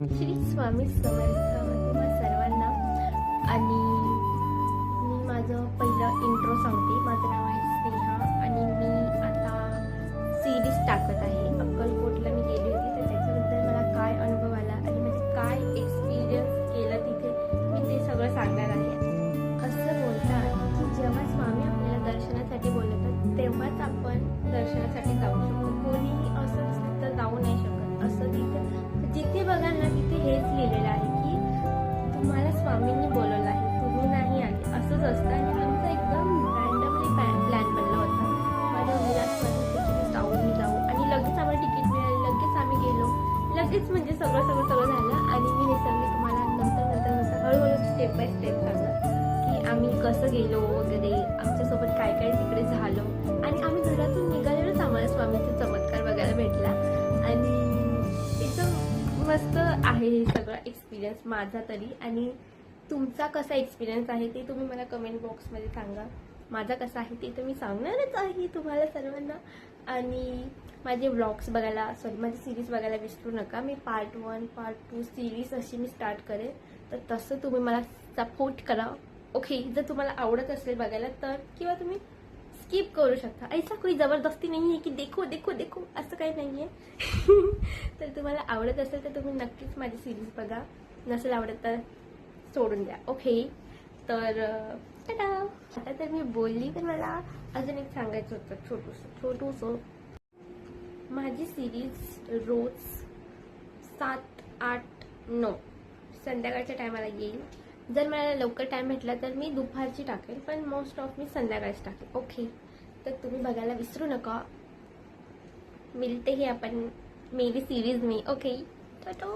श्री स्वामी समर्थ तुम्हा सर्वांना. आणि मी माझं पहिलं इंट्रो सांगते. माझं नाव आहे स्नेहा आणि मी आता सिरीज टाकत आहे. अक्कलकोटला मी गेली होती, तर त्याच्याबद्दल मला काय अनुभव आला आणि म्हणजे काय एक्सपिरियन्स केलं तिथे, मी ते सगळं सांगणार आहे. असं बोलतात की जेव्हा स्वामी आपल्याला दर्शनासाठी बोलवतात तेव्हाच आपण दर्शनासाठी जाऊ शकतो. कोणीही असं तर जाऊ नाही शकत. असं तिथे जिथे बघाल ना तिथे हेच लिहिलेलं आहे की तुम्हाला स्वामींनी बोलवलं आहे, तुम्ही नाही आले, असंच असतं. आणि आमचा एकदम रँडमली प्लॅन बनला होता. माझ्या मुलास माझं जाऊ आणि लगेच आम्हाला तिकीट मिळाली, लगेच आम्ही गेलो, लगेच म्हणजे सगळं झालं. आणि मी हे सगळे तुम्हाला नंतर हळूहळू स्टेप बाय स्टेप सांगणार की आम्ही कसं गेलो वगैरे, आमच्यासोबत काय काय तिकडे झालं. आणि आम्ही घरातून निघालेलोच आम्हाला स्वामींचा चमत्कार बघायला भेटला. आणि एकदम मस्त आहे हे सगळं एक्सपिरियन्स माझा तरी. आणि तुमचा कसा एक्सपिरियन्स आहे ते तुम्ही मला कमेंट बॉक्समध्ये सांगा. माझा कसा आहे ते तर मी सांगणारच आहे तुम्हाला सर्वांना. आणि माझे व्लॉग्स बघायला माझी सिरीज बघायला विसरू नका. मी पार्ट 1 पार्ट 2 सिरीज अशी मी स्टार्ट करेन, तर तसं तुम्ही मला सपोर्ट करा. ओके, जर तुम्हाला आवडत असेल बघायला तर, किंवा तुम्ही स्किप करू शकता. ऐसा कोई जबरदस्ती नाही आहे की देखो देखो देखो, असं काही नाही आहे. तर तुम्हाला आवडत असेल तर तुम्ही नक्कीच माझी सिरीज बघा, नसेल आवडत तर सोडून द्या. ओके, तर टाटा. आता तर मी बोलली, तर मला अजून एक सांगायचं होतं छोटूसं. माझी सिरीज रोज 7, 8, 9 संध्याकाळच्या टायमाला येईल. जर मला लवकर टाइम भेटला तर मी दुपारची टाकेल, पण मोस्ट ऑफ मी संध्याकाळची टाकेल. ओके, तर तुम्ही बघायला विसरू नका. मिलते हैं अपन मेरी सीरीज में. ओके, टाटा.